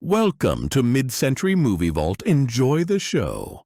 Welcome to Mid-Century Movie Vault. Enjoy the show.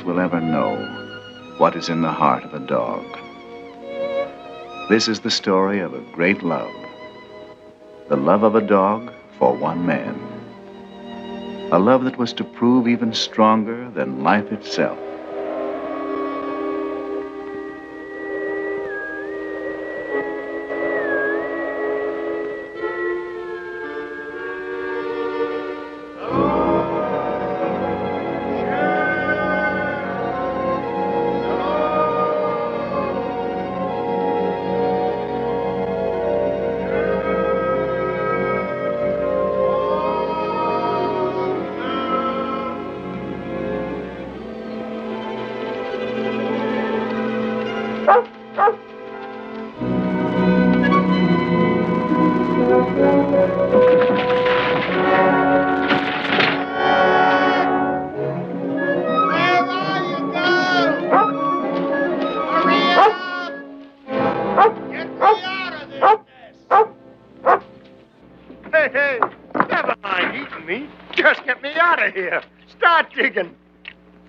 Will ever know what is in the heart of a dog. This is the story of a great love. The love of a dog for one man. A love that was to prove even stronger than life itself.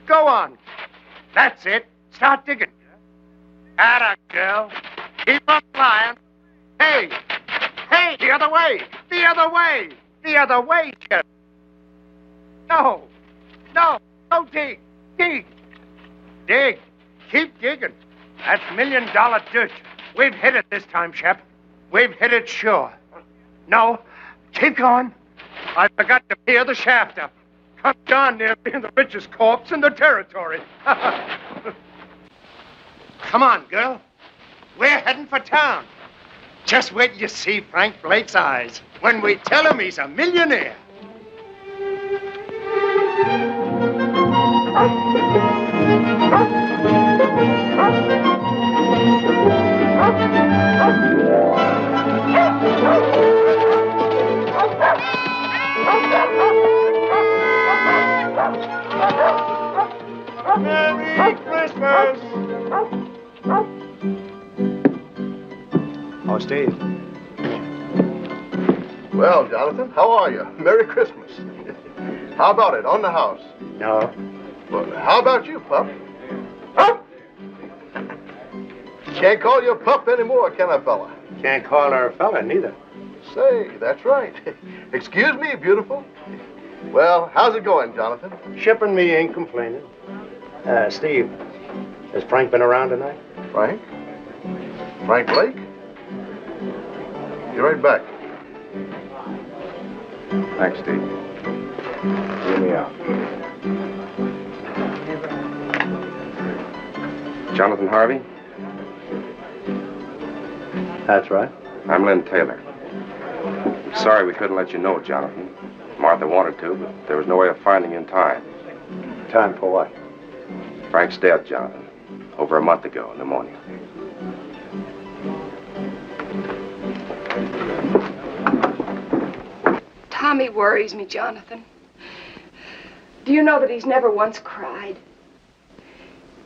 Go on. That's it. Start digging. Atta, girl. Keep on flying. Hey! Hey, the other way! The other way! The other way, Shep. No. No. Don't dig. Dig. Dig. Keep digging. That's $1 million dirt. We've hit it this time, Shep. We've hit it sure. No. Keep going. I forgot to peer the shaft up. Come down near being the richest corpse in the territory. Come on, girl. We're heading for town. Just wait till you see Frank Blake's eyes when we tell him he's a millionaire. Merry Christmas! Oh, Steve. Well, Jonathan, how are you? Merry Christmas. How about it, on the house? No. Well, how about you, pup? Pup! Can't call you a pup anymore, can I, fella? Can't call her a fella, neither. Say, that's right. Excuse me, beautiful. Well, how's it going, Jonathan? Shep and me ain't complaining. Steve, has Frank been around tonight? Frank? Frank Blake? Be right back. Thanks, Steve. Hear me out. Jonathan Harvey? That's right. I'm Lin Taylor. I'm sorry we couldn't let you know, Jonathan. Martha wanted to, but there was no way of finding you in time. Time for what? Frank's dead, Jonathan. Over a month ago, pneumonia. Tommy worries me, Jonathan. Do you know that he's never once cried?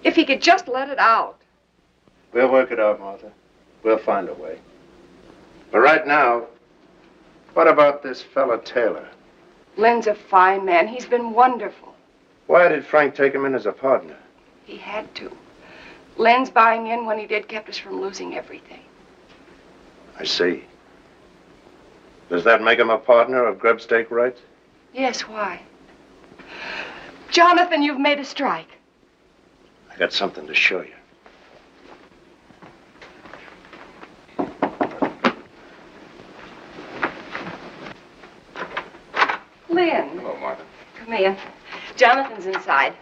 If he could just let it out. We'll work it out, Martha. We'll find a way. But right now, what about this fella Taylor? Lin's a fine man. He's been wonderful. Why did Frank take him in as a partner? He had to. Len's buying in when he did kept us from losing everything. I see. Does that make him a partner of grubstake rights? Yes, why? Jonathan, you've made a strike. I got something to show you. Lin. Hello, Martha. Come in. Jonathan's inside.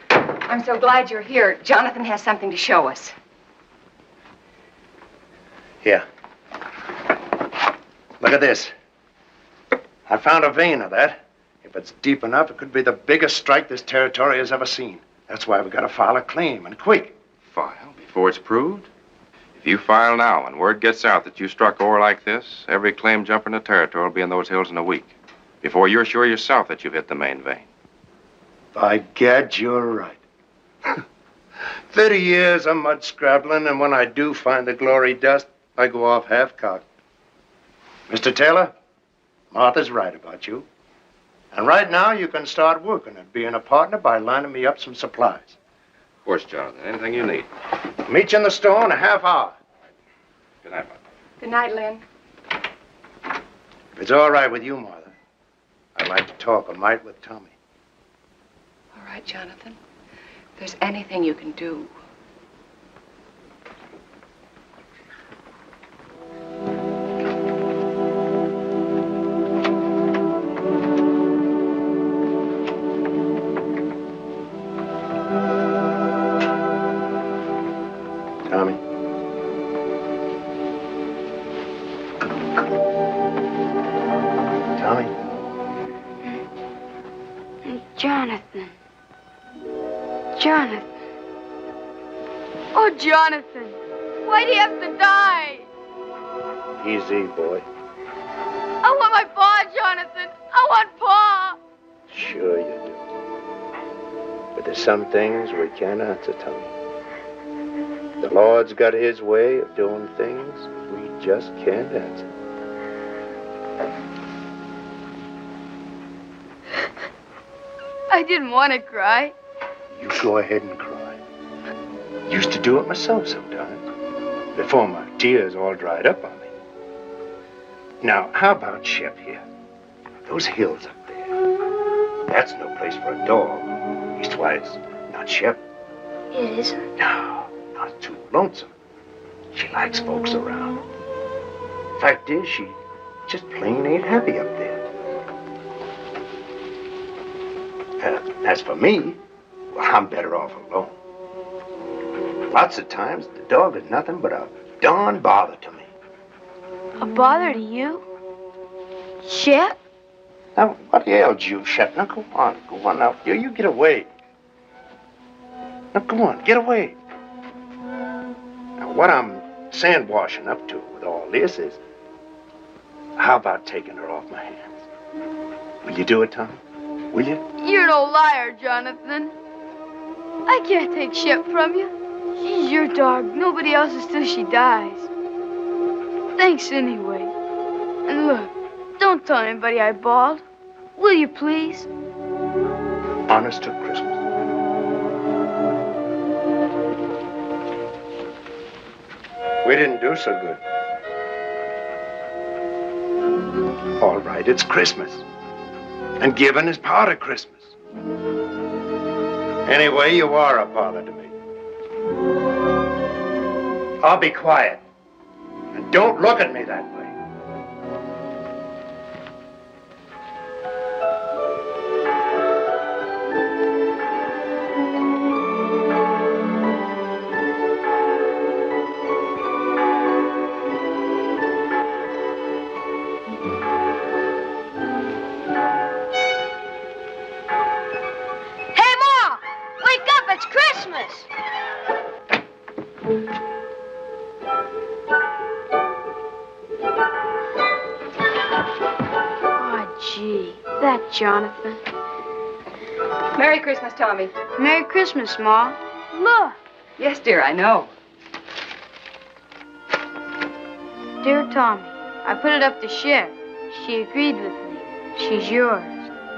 I'm so glad you're here. Jonathan has something to show us. Here. Look at this. I found a vein of that. If it's deep enough, it could be the biggest strike this territory has ever seen. That's why we got to file a claim, and quick. File before it's proved? If you file now and word gets out that you struck ore like this, every claim jumper in the territory will be in those hills in a week, before you're sure yourself that you've hit the main vein. By gad, you're right. 30 years of mud scrabbling, and when I do find the glory dust, I go off half-cocked. Mr. Taylor, Martha's right about you. And right now, you can start working at being a partner by lining me up some supplies. Of course, Jonathan. Anything you need. Meet you in the store in a half hour. Good night, Martha. Good night, Lin. If it's all right with you, Martha, I'd like to talk a mite with Tommy. All right, Jonathan. If there's anything you can do. Tommy. Tommy. Jonathan. Jonathan. Oh, Jonathan. Why'd he have to die? Easy, boy. I want my paw, Jonathan. I want paw. Sure you do. But there's some things we can't answer, Tommy. The Lord's got his way of doing things we just can't answer. I didn't want to cry. You go ahead and cry. Used to do it myself sometimes, before my tears all dried up on me. Now, how about Shep here? Those hills up there. That's no place for a dog. Leastwise, not Shep. It isn't. No, not too lonesome. She likes folks around. Fact is, she just plain ain't happy up there. As for me, well, I'm better off alone. Lots of times, the dog is nothing but a darn bother to me. A bother to you? Shep? Now, what ails you, Shep? Now, go on now. You get away. Now, go on, get away. Now, what I'm sandwashing up to with all this is, how about taking her off my hands? Will you do it, Tommy? Will you? You're an old liar, Jonathan. I can't take Shep from you. She's your dog. Nobody else's till she dies. Thanks anyway. And look, don't tell anybody I bawled. Will you please? Honest to Christmas. We didn't do so good. All right, it's Christmas. And giving is part of Christmas. Anyway, you are a bother to me. I'll be quiet. And don't look at me that way. Jonathan. Merry Christmas, Tommy. Merry Christmas, Ma. Look. Yes, dear, I know. Dear Tommy, I put it up to Shep. She agreed with me. She's yours.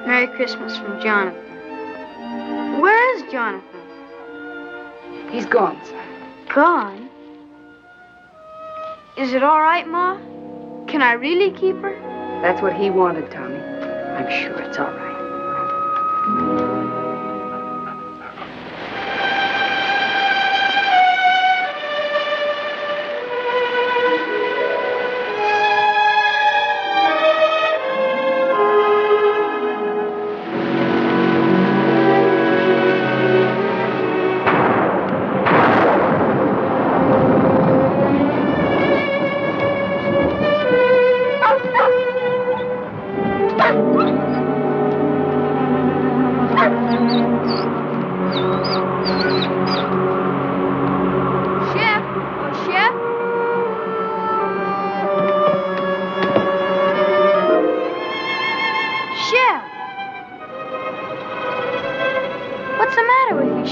Merry Christmas from Jonathan. Where is Jonathan? He's gone, sir. Gone? Is it all right, Ma? Can I really keep her? That's what he wanted, Tommy. I'm sure it's all right.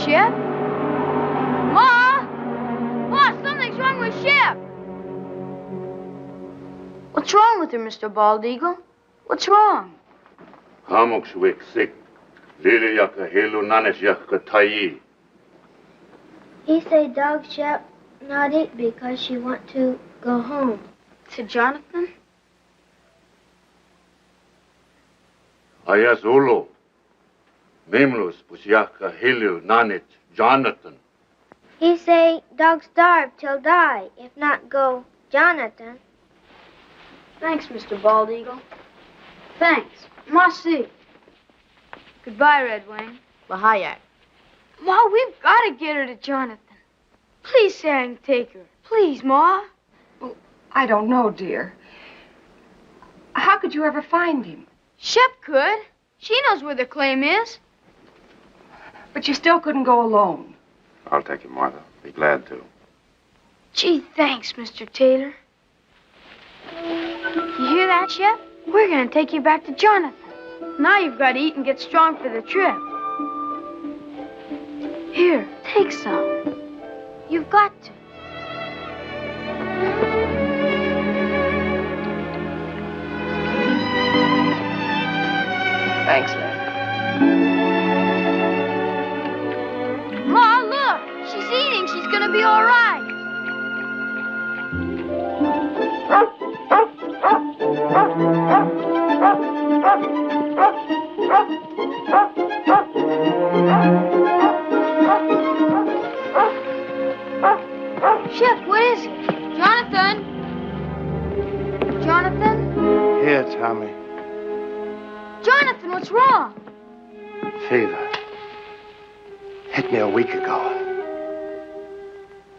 Shep? Ma! Ma, something's wrong with Shep! What's wrong with her, Mr. Bald Eagle? What's wrong? Hamokshwik sick. Lili yaka helu nanesh yaka tayi. He say dog Shep not eat because she want to go home. To Jonathan? Ayas ulo. Memlus pusyaka helu nanit Jonathan. He say dog starve till die, if not go Jonathan. Thanks, Mr. Bald Eagle. Thanks. Merci. Goodbye, Red Wing. Bahayak. Ma, we've got to get her to Jonathan. Please say I can take her. Please, Ma. Well, I don't know, dear. How could you ever find him? Shep could. She knows where the claim is. But you still couldn't go alone. I'll take him, Martha. Be glad to. Gee, thanks, Mr. Taylor. You hear that, Shep? We're going to take you back to Jonathan. Now you've got to eat and get strong for the trip. Here, take some. You've got to. Thanks, Lin. Ma, look! She's eating. She's going to be all right. Shep, what is it? Jonathan? Jonathan? Here, Tommy. Jonathan, what's wrong? Fever. Hit me a week ago.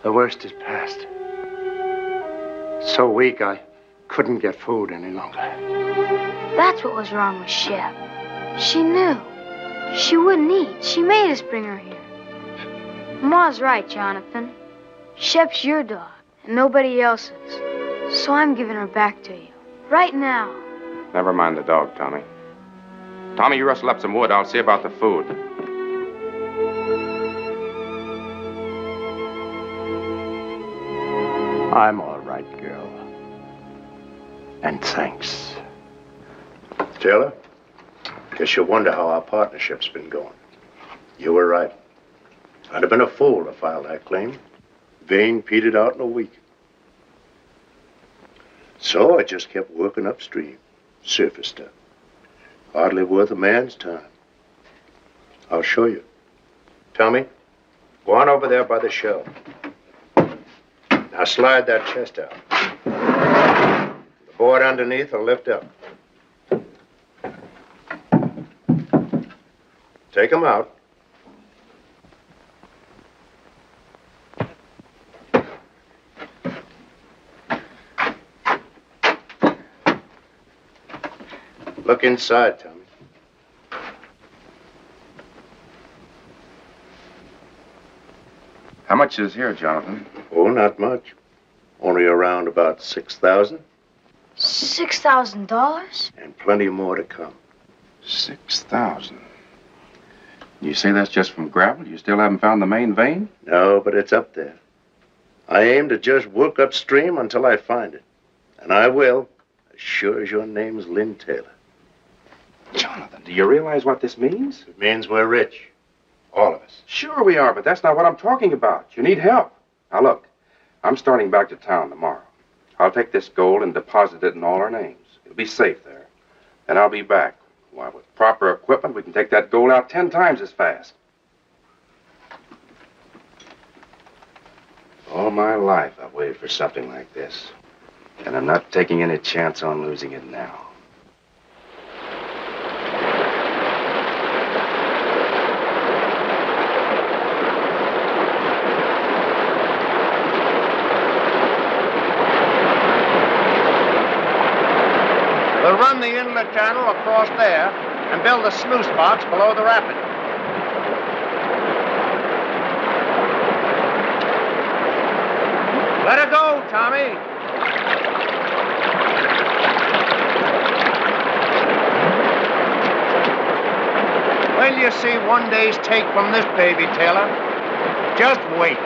The worst is past. So weak I couldn't get food any longer. That's what was wrong with Shep. She knew. She wouldn't eat. She made us bring her here. Ma's right, Jonathan. Shep's your dog, and nobody else's. So I'm giving her back to you. Right now. Never mind the dog, Tommy. Tommy, you rustle up some wood. I'll see about the food. I'm all right, girl. And thanks. Taylor, guess you wonder how our partnership's been going. You were right. I'd have been a fool to file that claim. Vein petered out in a week. So I just kept working upstream. Surface stuff. Hardly worth a man's time. I'll show you. Tommy, go on over there by the shelf. Now slide that chest out. The board underneath will lift up. Take them out. Look inside, Tommy. How much is here, Jonathan? Oh, not much. Only around about 6,000. $6,000? And plenty more to come. 6,000. You say that's just from gravel? You still haven't found the main vein? No, but it's up there. I aim to just work upstream until I find it. And I will, as sure as your name's Lin Taylor. Jonathan, do you realize what this means? It means we're rich. All of us. Sure we are, but that's not what I'm talking about. You need help. Now, look, I'm starting back to town tomorrow. I'll take this gold and deposit it in all our names. It'll be safe there. Then I'll be back. Why, with proper equipment, we can take that gold out 10 times as fast. All my life, I've waited for something like this. And I'm not taking any chance on losing it now. We'll run the inlet channel across there and build the sluice box below the rapid. Let her go, Tommy. Well, you see one day's take from this baby, Taylor. Just wait.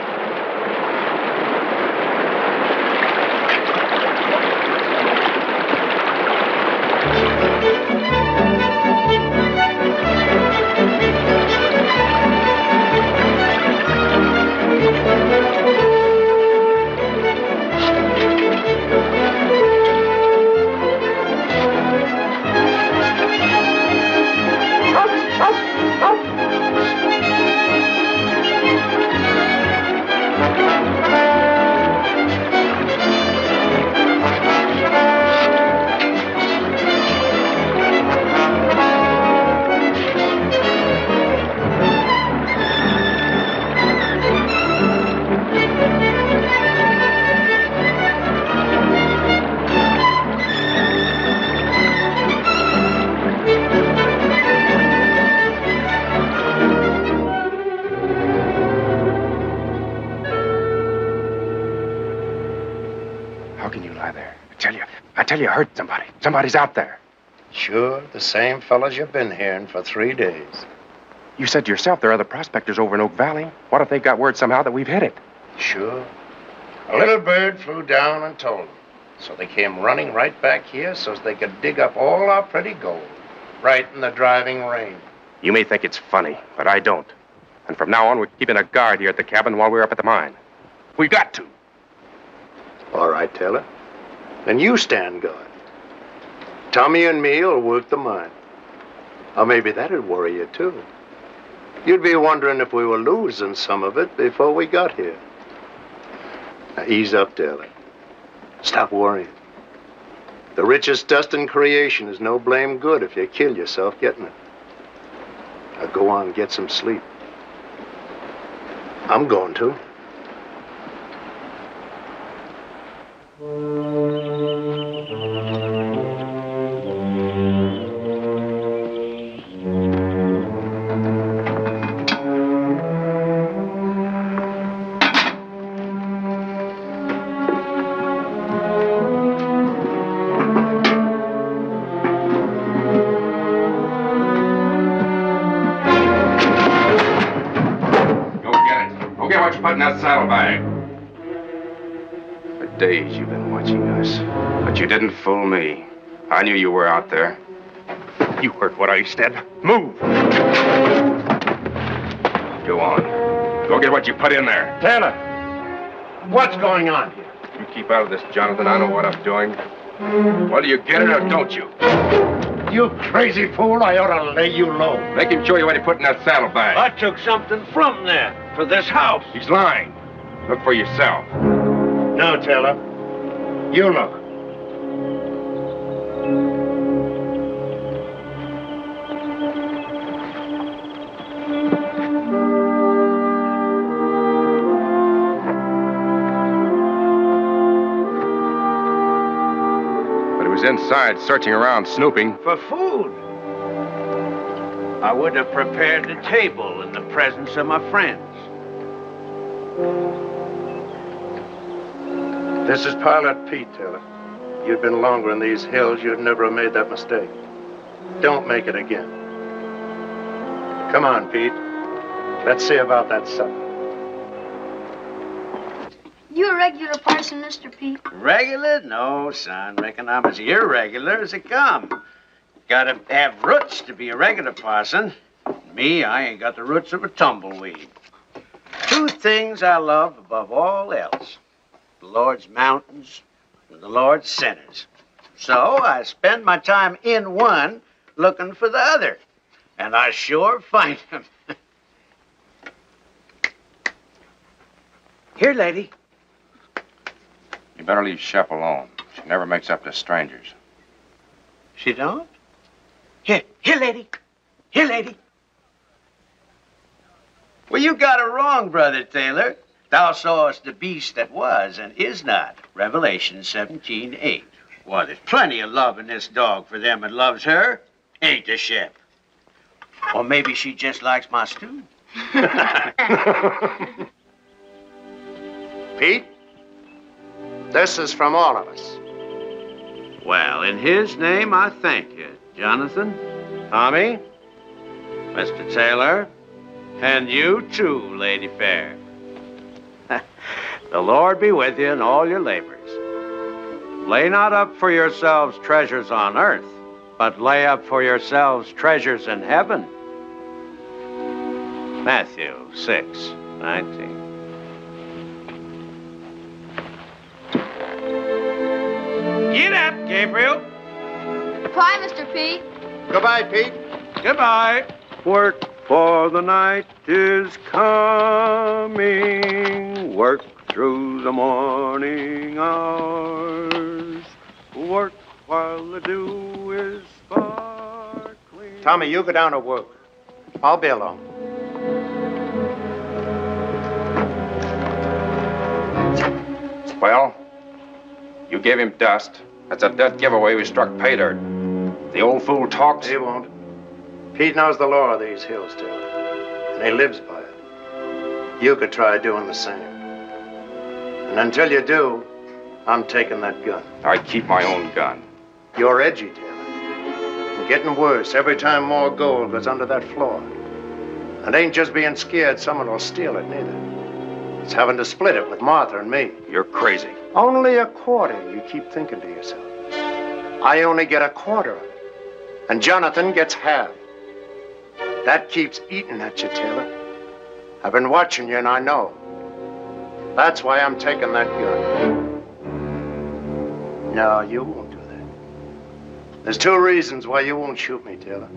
You heard somebody. Somebody's out there. Sure, the same fellas you've been hearing for 3 days. You said yourself there are other prospectors over in Oak Valley. What if they got word somehow that we've hit it? Sure. A little bird flew down and told them. So they came running right back here so they could dig up all our pretty gold. Right in the driving rain. You may think it's funny, but I don't. And from now on, we're keeping a guard here at the cabin while we're up at the mine. We got to. All right, Taylor. Then you stand guard. Tommy and me will work the mine. Or maybe that'd worry you, too. You'd be wondering if we were losing some of it before we got here. Now, ease up, Taylor. Stop worrying. The richest dust in creation is no blame good if you kill yourself getting it. Now, go on, get some sleep. I'm going to. Put in that saddlebag. For days you've been watching us, but you didn't fool me. I knew you were out there. You heard what I said. Move! Go on. Go get what you put in there. Taylor, what's going on here? You keep out of this, Jonathan. I know what I'm doing. Whether you get it or don't you. You crazy fool, I ought to lay you low. Make him show you what he put in that saddlebag. I took something from there for this house. He's lying. Look for yourself. No, Taylor. You look. But he was inside, searching around, snooping. For food. I would have prepared the table in the presence of my friends. This is Pilot Pete, Taylor. You'd been longer in these hills, you'd never have made that mistake. Don't make it again. Come on, Pete. Let's see about that supper. You a regular parson, Mr. Pete? Regular? No, son. Reckon I'm as irregular as they come. Gotta have roots to be a regular parson. Me, I ain't got the roots of a tumbleweed. Two things I love above all else. The Lord's mountains and the Lord's sinners. So I spend my time in one looking for the other. And I sure find him. Here, lady. You better leave Shep alone. She never makes up to strangers. She don't? Here, lady. Here, lady. Well, you got it wrong, Brother Taylor. Thou sawest the beast that was and is not. Revelation 17:8. Well, there's plenty of love in this dog for them that loves her. Ain't there, Shep? Or maybe she just likes my stew. Pete, this is from all of us. Well, in his name, I thank you, Jonathan, Tommy, Mr. Taylor, and you too, Lady Fair. The Lord be with you in all your labors. Lay not up for yourselves treasures on earth, but lay up for yourselves treasures in heaven. Matthew 6:19. Get up, Gabriel. Bye, Mr. P. Goodbye, Pete. Goodbye. Work, for the night is coming. Work through the morning hours. Work while the dew is sparkling. Tommy, you go down to work. I'll be along. Well, you gave him dust. That's a dead giveaway we struck pay dirt. The old fool talks. He won't. Pete knows the law of these hills, Taylor, and he lives by it. You could try doing the same. And until you do, I'm taking that gun. I keep my own gun. You're edgy, Taylor. And getting worse every time more gold goes under that floor. And ain't just being scared someone will steal it, neither. It's having to split it with Martha and me. You're crazy. Only a quarter, you keep thinking to yourself. I only get a quarter of it. And Jonathan gets half. That keeps eating at you, Taylor. I've been watching you and I know. That's why I'm taking that gun. No, you won't do that. There's two reasons why you won't shoot me, Taylor.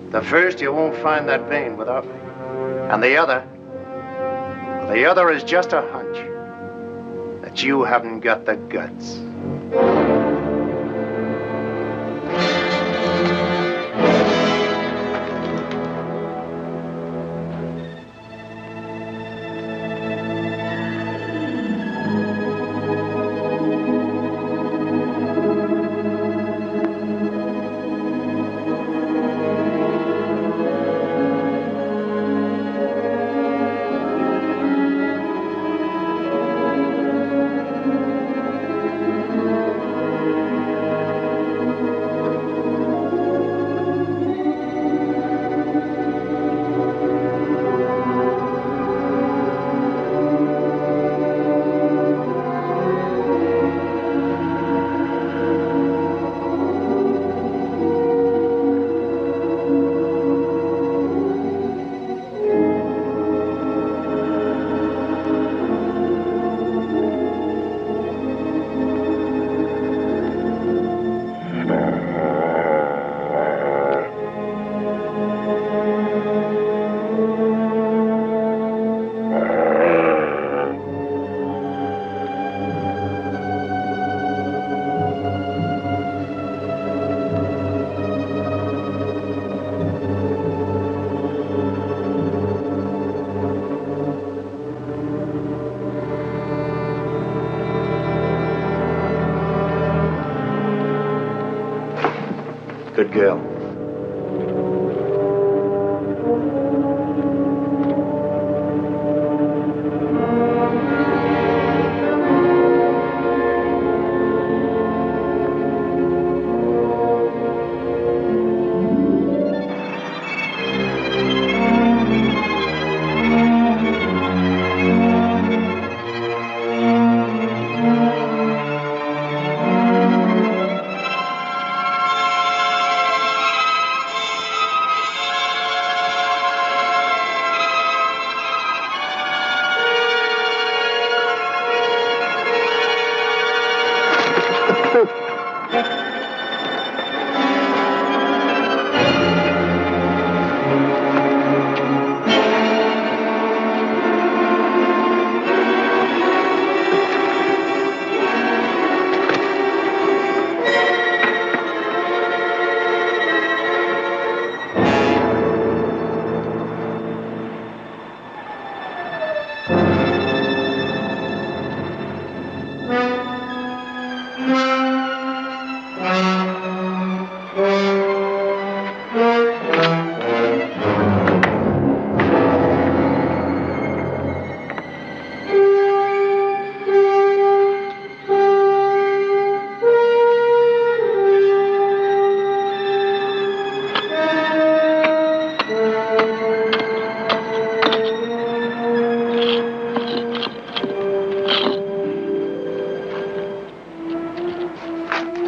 The first, you won't find that vein without me. And the other is just a hunch that you haven't got the guts. Good girl.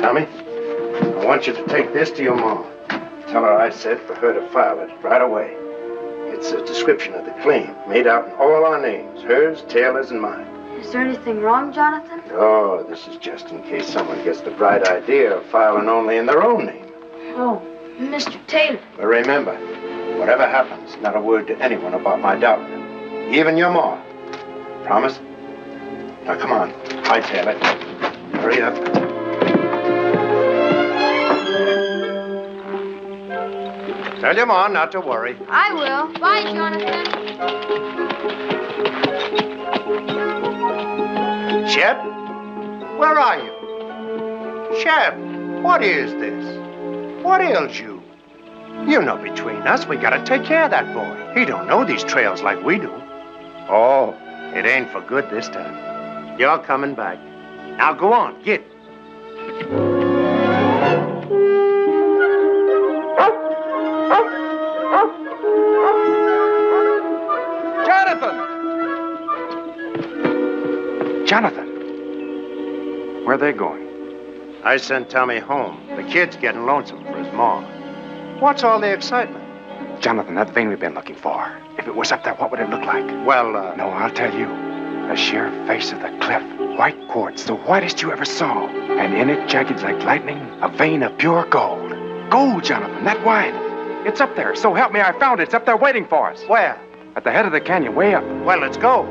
Tommy, I want you to take this to your mom. Tell her I said for her to file it right away. It's a description of the claim, made out in all our names, hers, Taylor's, and mine. Is there anything wrong, Jonathan? Oh, this is just in case someone gets the bright idea of filing only in their own name. Oh, Mr. Taylor. But remember, whatever happens, not a word to anyone about my doubting it. Even your ma. Promise? Now, come on. Hightail it. Hurry up. Tell your ma not to worry. I will. Bye, Jonathan. Shep? Where are you? Shep, what is this? What ails you? You know, between us, we gotta take care of that boy. He don't know these trails like we do. Oh, it ain't for good this time. You're coming back. Now go on, get. Jonathan! Where are they going? I sent Tommy home. The kid's getting lonesome for his mom. What's all the excitement? Jonathan, that vein we've been looking for. If it was up there, what would it look like? Well, No, I'll tell you. The sheer face of the cliff. White quartz, the whitest you ever saw. And in it, jagged like lightning, a vein of pure gold. Gold, Jonathan, that wide. It's up there. So help me, I found it. It's up there waiting for us. Where? At the head of the canyon, way up. Well, let's go.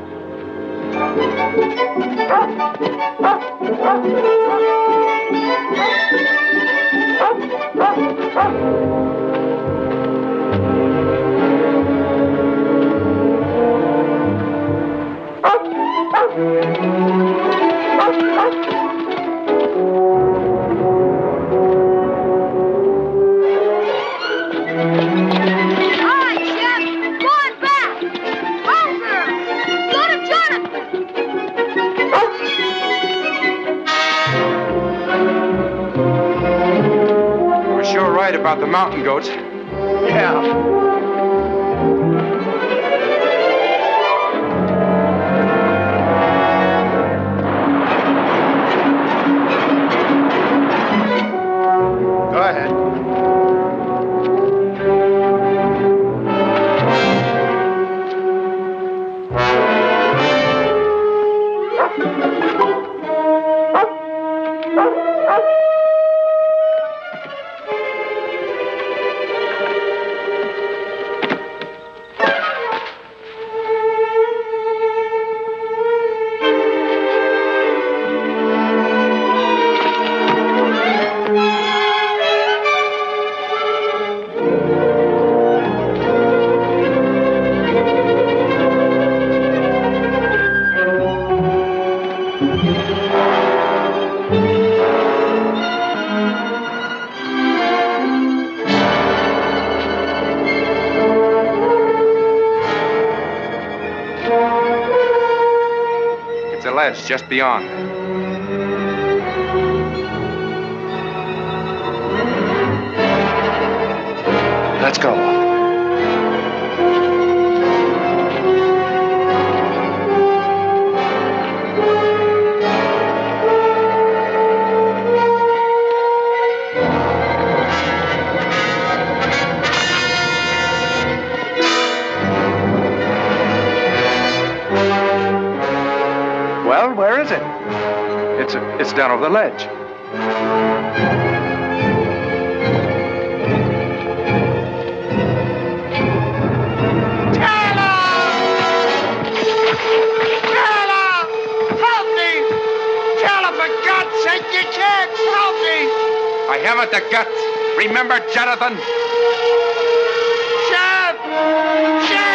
About the mountain goats. Yeah. Go ahead. Just beyond. Let's go. Well, where is it? It's down over the ledge. Taylor! Taylor! Help me! Taylor, for God's sake, you can't help me! I haven't the guts. Remember, Jonathan? Shep! Shep!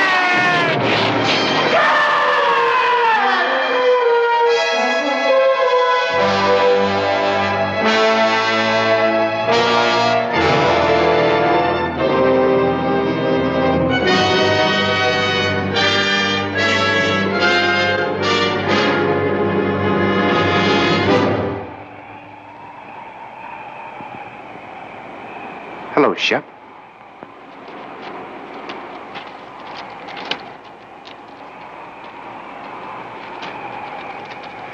Hello, Shep.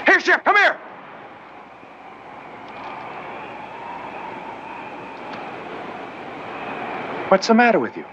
Here, Shep, come here! What's the matter with you?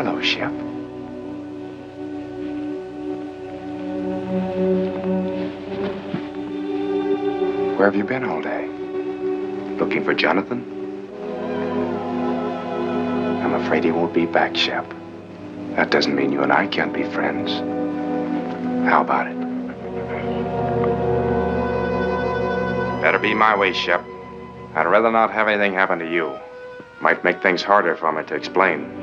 Hello, Shep. Where have you been all day? Looking for Jonathan? I'm afraid he won't be back, Shep. That doesn't mean you and I can't be friends. How about it? Better be my way, Shep. I'd rather not have anything happen to you. Might make things harder for me to explain.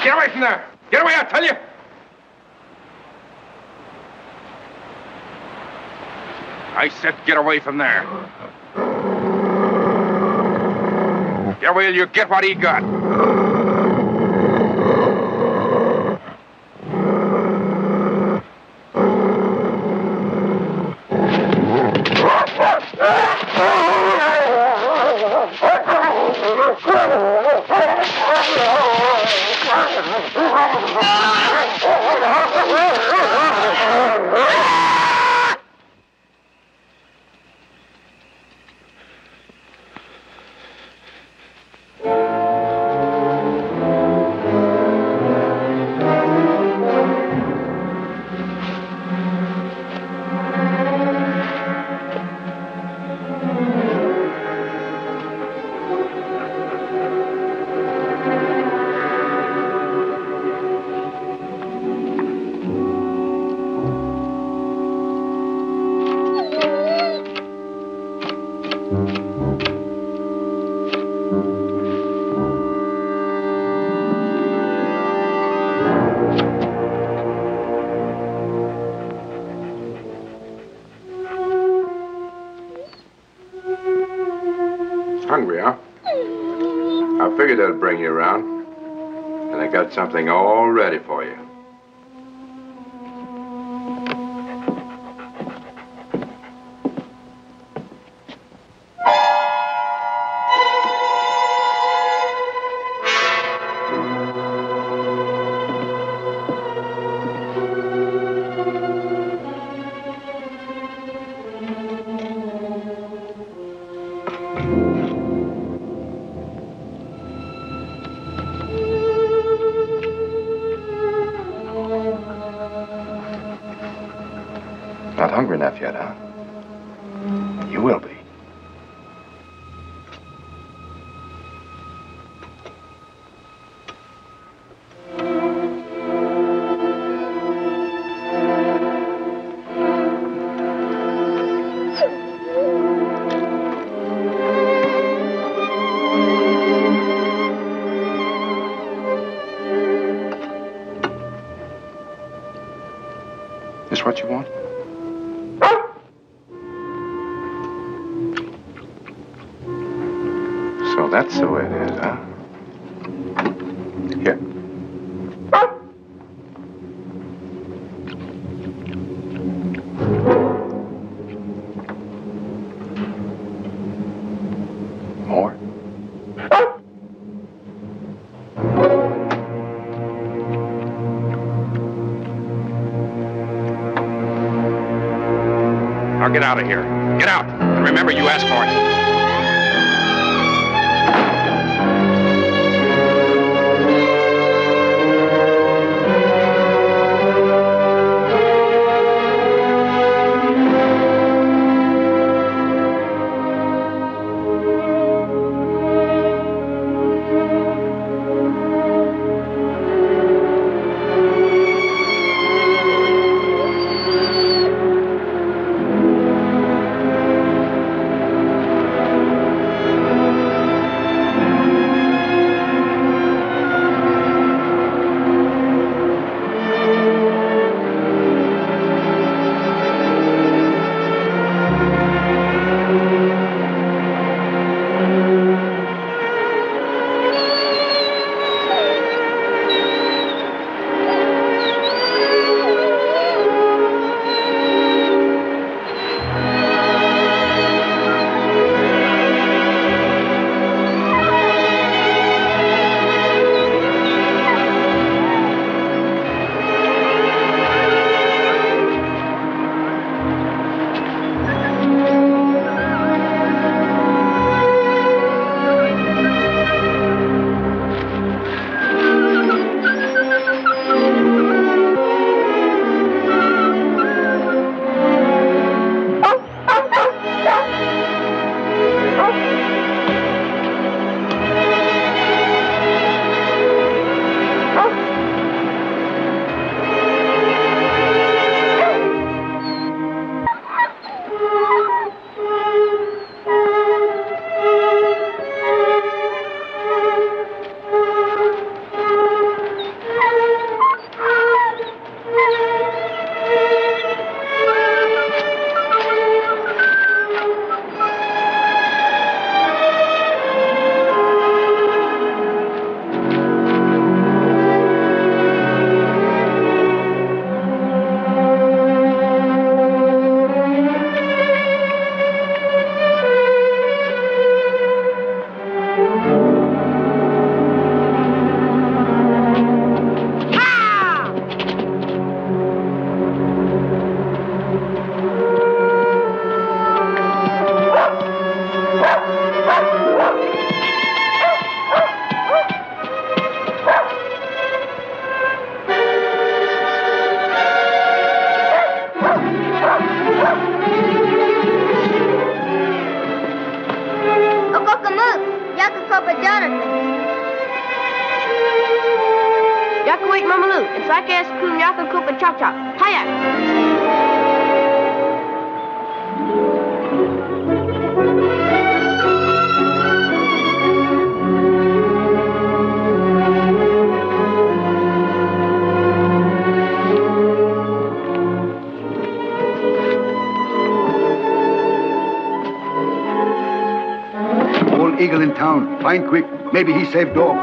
Get away from there! Get away, I tell you! I said get away from there. Get away or you get what he got. Hungry, huh? I figured that'd bring you around. And I got something all ready for you. Not hungry enough yet, huh? You will be. This what you want? So that's the way it is, huh? Here. More? Now get out of here. Get out. And remember, you asked for it. an eagle in town. Find quick. Maybe he saved dog.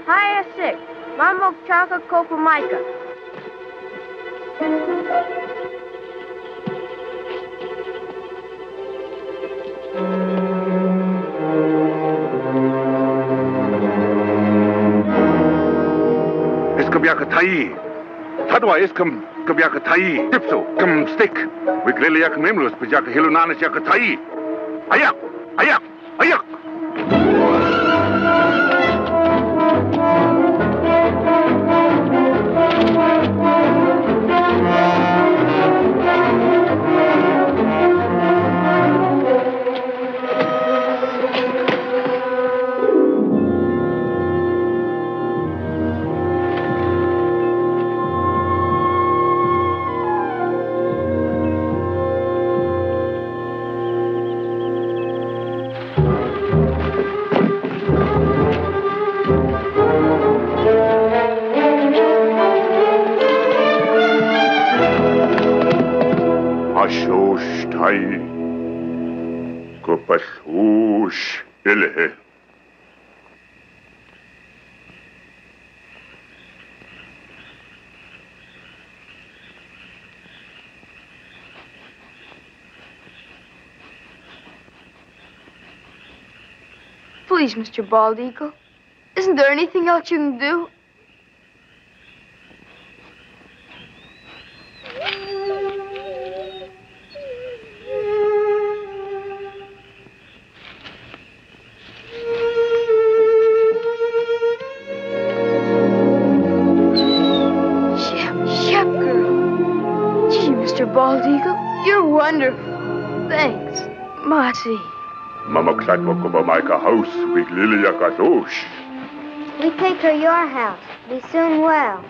Higher 6. Mambo Chaka Kopamika. Iskabiaka Tai. Tadwa iskam kabiaka Tai. Dipso, kam stick. Wigliliak Mimlus, Pajaka Hilunanas Yakatai. Ayak! Ayak! Ayak! Ashosh Tai. Kopashush Ilhe. Please, Mr. Bald Eagle. Isn't there anything else you can do? Shep girl. Gee, Mr. Bald Eagle, you're wonderful. Thanks, Marty. Mama Klatwakova Micah house, Wigliliaka Zosh. We take her your house. Be soon well.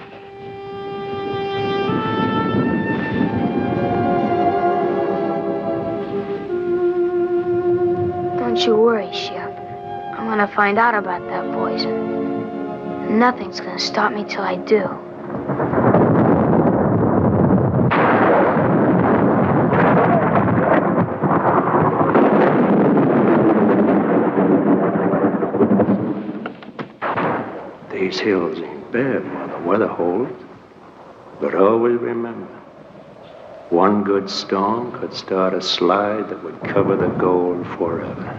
Don't you worry, Shep. I'm gonna find out about that poison. Nothing's gonna stop me till I do. These hills ain't bad while the weather holds. But always remember, one good storm could start a slide that would cover the gold forever.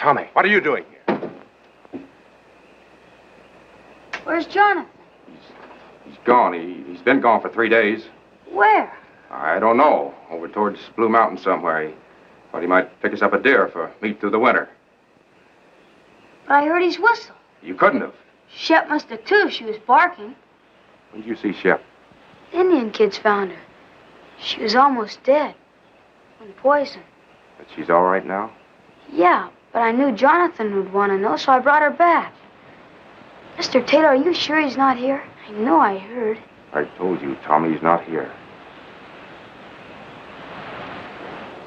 Tommy, what are you doing here? Where's Jonathan? He's gone. He's been gone for 3 days. Where? I don't know. Over towards Blue Mountain somewhere. He thought he might pick us up a deer for meat through the winter. But I heard his whistle. You couldn't have. Shep must have too if she was barking. When did you see Shep? The Indian kids found her. She was almost dead. From poison. But she's all right now? Yeah, but I knew Jonathan would want to know, so I brought her back. Mr. Taylor, are you sure he's not here? I know I heard. I told you, Tommy's not here.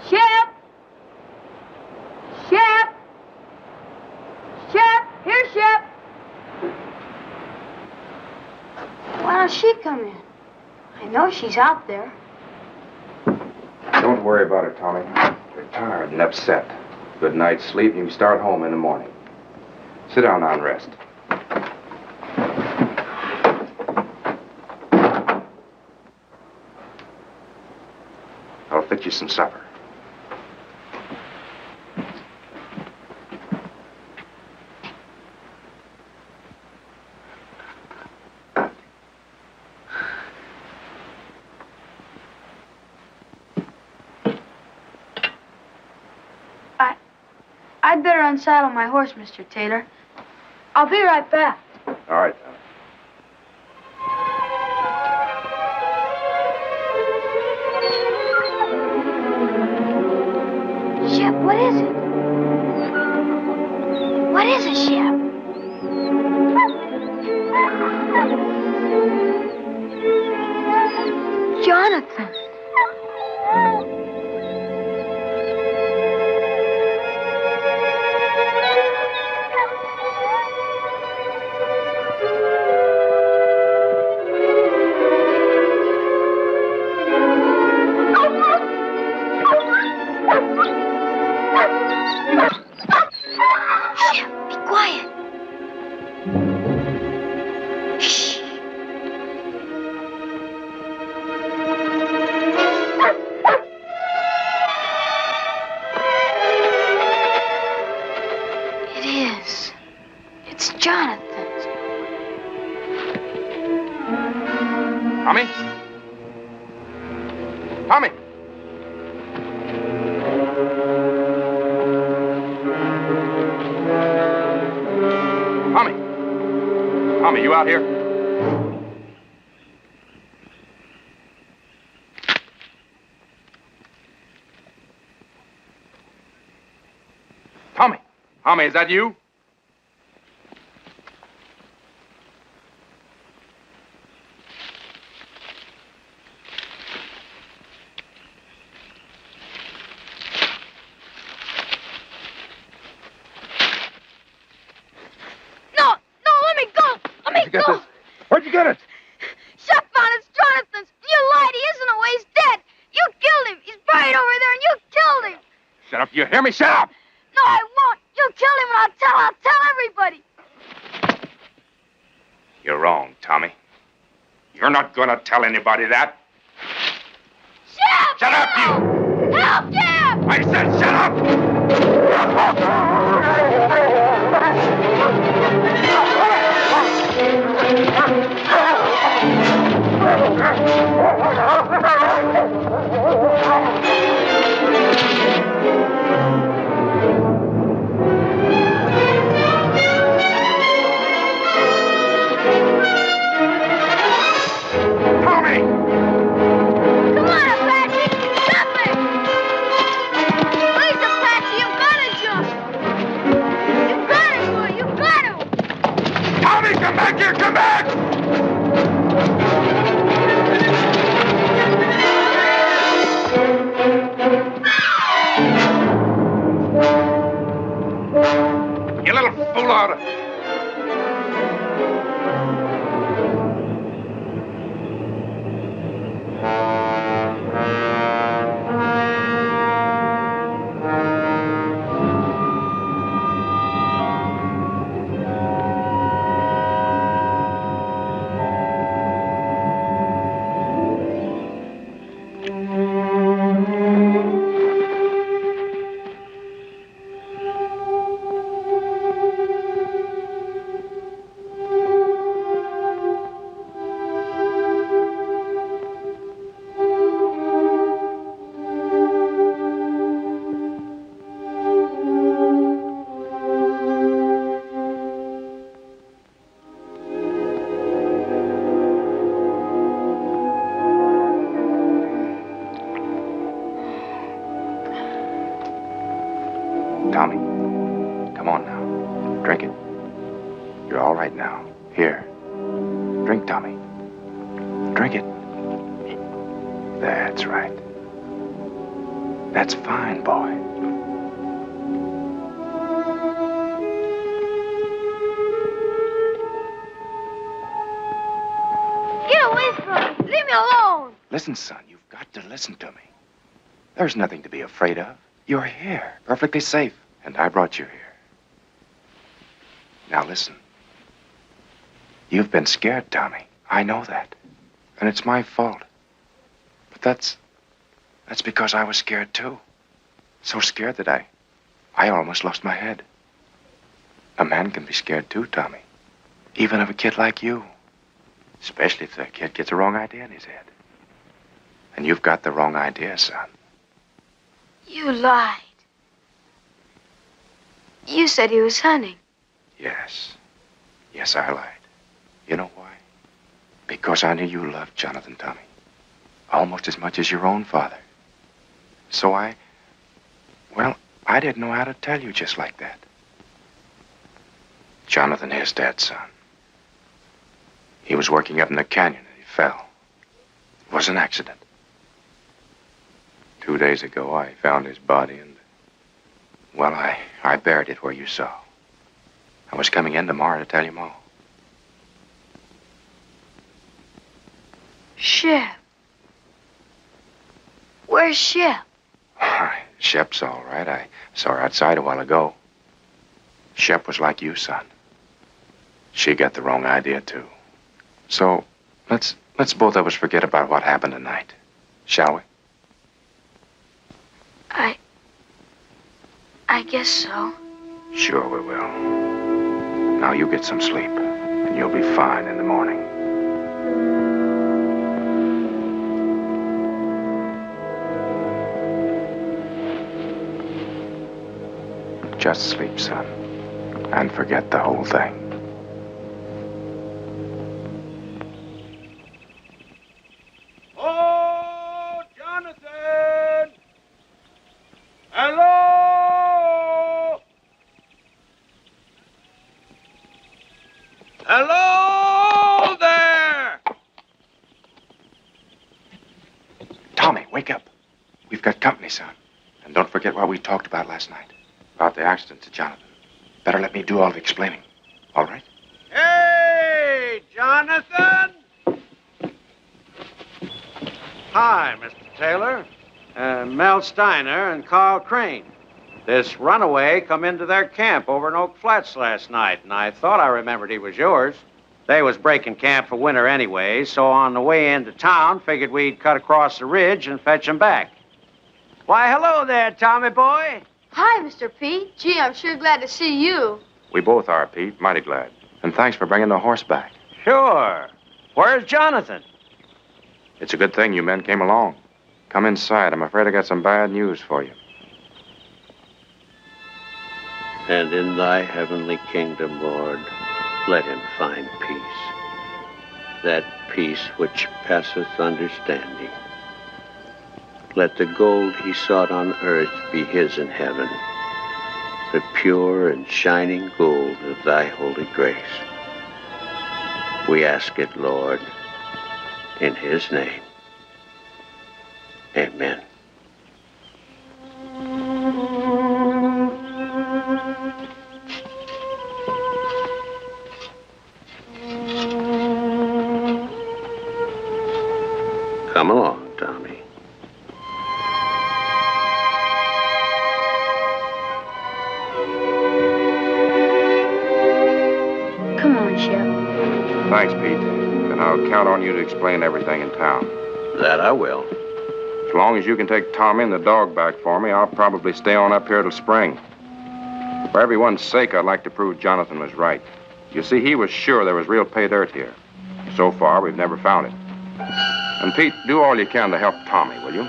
Shep! Shep! Shep! Here, Shep! Why don't she come in? I know she's out there. Don't worry about it, Tommy. You're tired and upset. Good night's sleep, and you can start home in the morning. Sit down now and rest. I'll fix you some supper. I'd better unsaddle my horse, Mr. Taylor. I'll be right back. All right, Tommy. Shep, what is it? What is it, Shep? Jonathan. Tommy! Tommy! Tommy, you out here? Tommy! Tommy, is that you? Where'd you get it? Shep found it. It's Jonathan's. You lied. He isn't away. He's dead. You killed him. He's buried over there, and you killed him. Shut up. You hear me? Shut up! No, I won't. You killed him, and I'll tell everybody. You're wrong, Tommy. You're not going to tell anybody that. Shep! Shut up, you! Help, Shep! I said shut up! Tommy! Come on, Apache! Jump it! Please, Apache, you've got to jump! You've got to, boy! You've got to! Tommy, come back here! Come back! You little fool out of... Come on now. Drink it. You're all right now. Here. Drink, Tommy. Drink it. That's right. That's fine, boy. Get away from me. Leave me alone. Listen, son, you've got to listen to me. There's nothing to be afraid of. You're here, perfectly safe, and I brought you here. Now listen. You've been scared, Tommy. I know that. And it's my fault. But that's because I was scared too. So scared that I almost lost my head. A man can be scared too, Tommy. Even of a kid like you. Especially if the kid gets the wrong idea in his head. And you've got the wrong idea, son. You lied. You said he was hunting. Yes. Yes, I lied. You know why? Because I knew you loved Jonathan, Tommy. Almost as much as your own father. So I didn't know how to tell you just like that. Jonathan is dead, son. He was working up in the canyon and he fell. It was an accident. 2 days ago, I found his body and, well, I buried it where you saw. I was coming in tomorrow to tell you more. Shep. Where's Shep? Shep's all right. I saw her outside a while ago. Shep was like you, son. She got the wrong idea, too. So, let's both of us forget about what happened tonight. Shall we? I guess so. Sure we will. Now you get some sleep, and you'll be fine in the morning. Just sleep, son, and forget the whole thing. Oh, Jonathan! Hello! Hello there! Tommy, wake up. We've got company, son. And don't forget what we talked about last night. About the accident to Jonathan. Better let me do all the explaining. All right? Hey, Jonathan! Hi, Mr. Taylor. Mel Steiner and Carl Crane. This runaway come into their camp over in Oak Flats last night, and I thought I remembered he was yours. They was breaking camp for winter anyway, so on the way into town, figured we'd cut across the ridge and fetch him back. Why, hello there, Tommy boy. Hi, Mr. Pete. Gee, I'm sure glad to see you. We both are, Pete. Mighty glad. And thanks for bringing the horse back. Sure. Where's Jonathan? It's a good thing you men came along. Come inside. I'm afraid I got some bad news for you. And in thy heavenly kingdom, Lord, let him find peace. That peace which passeth understanding. Let the gold he sought on earth be his in heaven, the pure and shining gold of thy holy grace. We ask it, Lord, in his name. Amen. Come along, Tommy. Come on, Shep. Thanks, Pete. And I'll count on you to explain everything in town. That I will. As long as you can take Tommy and the dog back for me, I'll probably stay on up here till spring. For everyone's sake, I'd like to prove Jonathan was right. You see, he was sure there was real pay dirt here. So far, we've never found it. And Pete, do all you can to help Tommy, will you?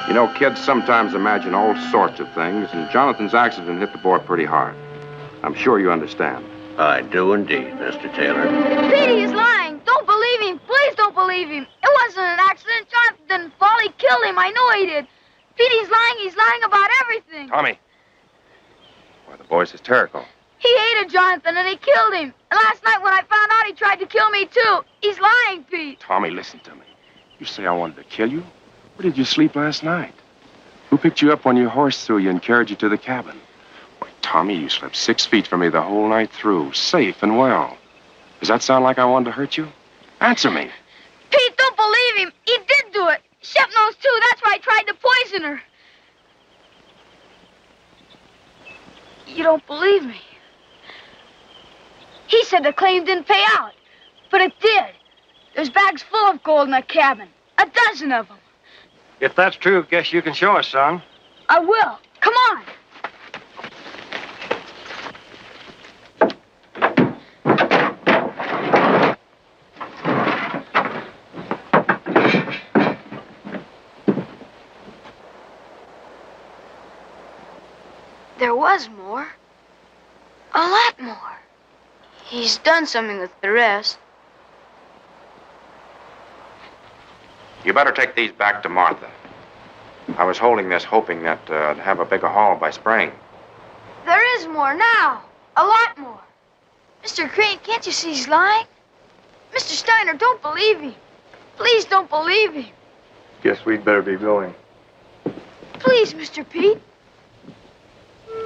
You know, kids sometimes imagine all sorts of things, and Jonathan's accident hit the boy pretty hard. I'm sure you understand. I do indeed, Mr. Taylor. Petey is lying. Don't believe him. Please don't believe him. It wasn't an accident. Jonathan didn't fall. He killed him. I know he did. Petey's lying. He's lying about everything. Tommy. Why, the boy's hysterical. He hated Jonathan and he killed him. And last night when I found out, he tried to kill me too. He's lying, Pete. Tommy, listen to me. You say I wanted to kill you? Where did you sleep last night? Who picked you up when your horse threw you and carried you to the cabin? Why, Tommy, you slept 6 feet from me the whole night through, safe and well. Does that sound like I wanted to hurt you? Answer me. Pete, don't believe him. He did do it. Shep knows too. That's why I tried to poison her. You don't believe me. He said the claim didn't pay out, but it did. There's bags full of gold in the cabin. 12 of them. If that's true, guess you can show us, son. I will. Come on. There was more. A lot more. He's done something with the rest. You better take these back to Martha. I was holding this hoping that I'd have a bigger haul by spring. There is more now. A lot more. Mr. Crane, can't you see he's lying? Mr. Steiner, don't believe him. Please don't believe him. Guess we'd better be going. Please, Mr. Pete.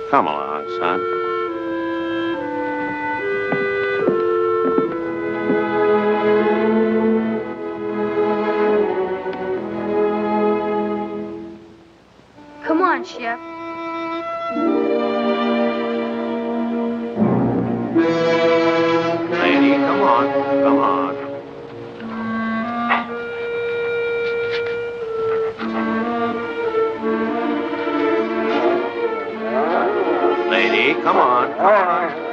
Come along, son. Come on, Shep. Lady, come on. Come on. Lady, come on. Come on.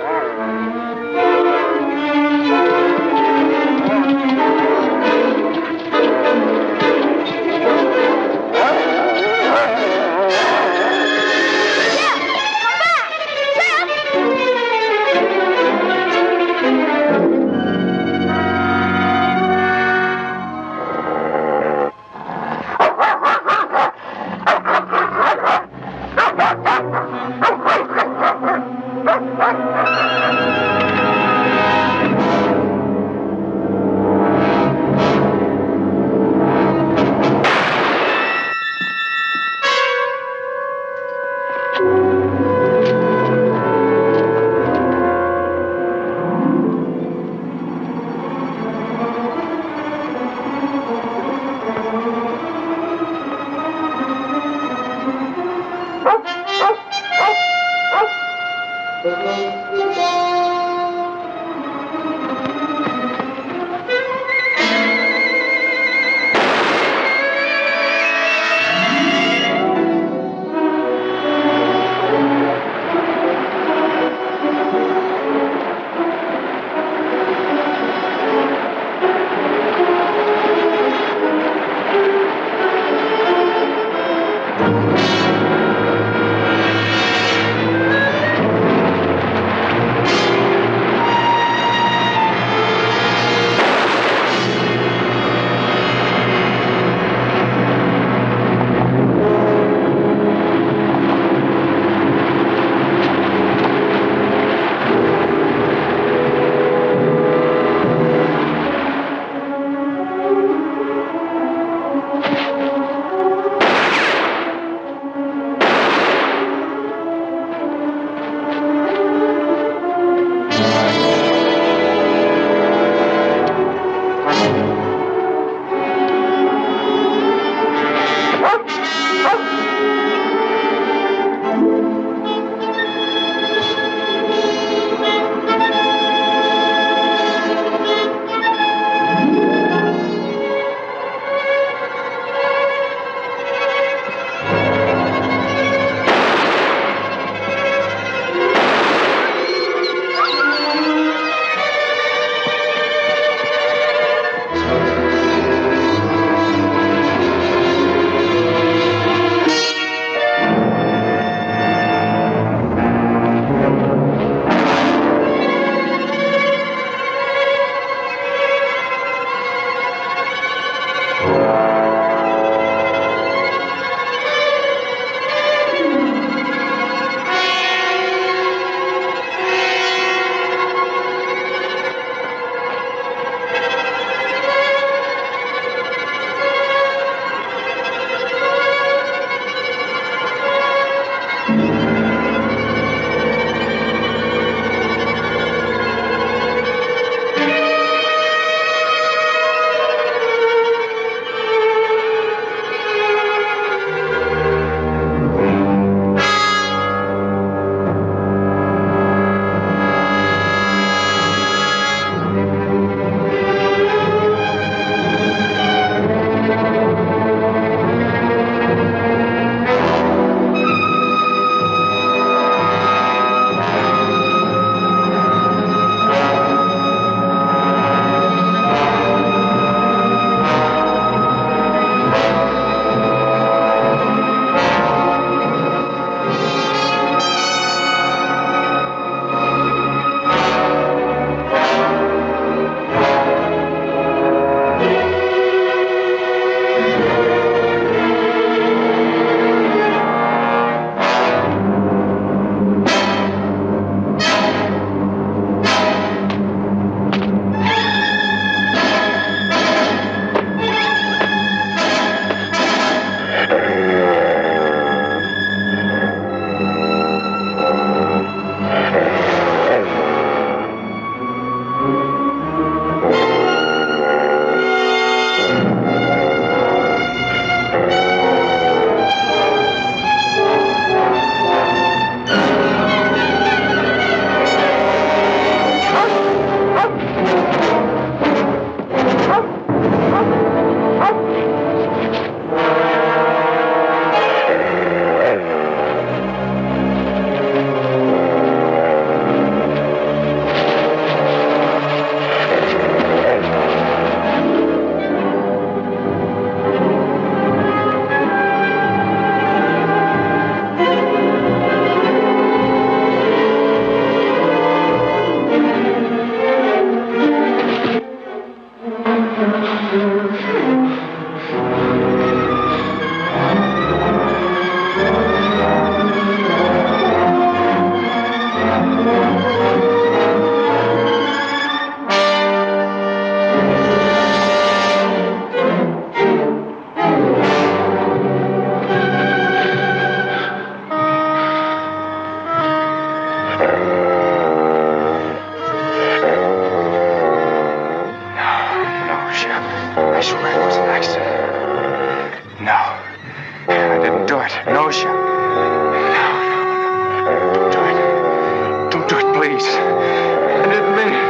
Please. I didn't mean it.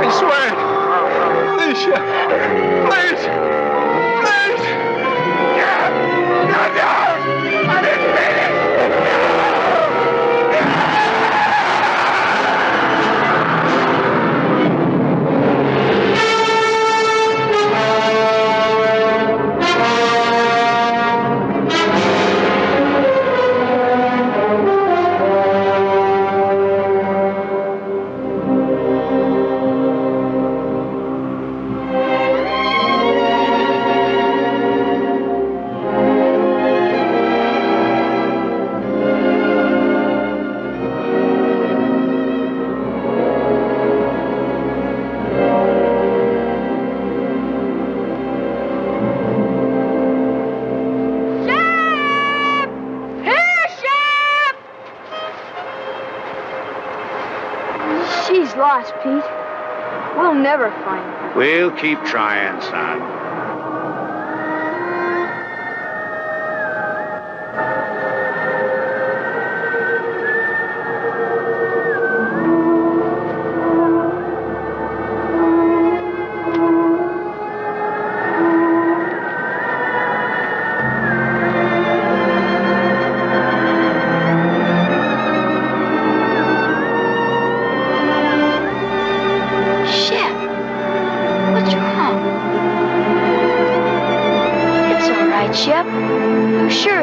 I swear it. Please, Shep. Please. Please. No. I didn't mean it. Lost, Pete. We'll never find her. We'll keep trying, son. Shep, I'm sure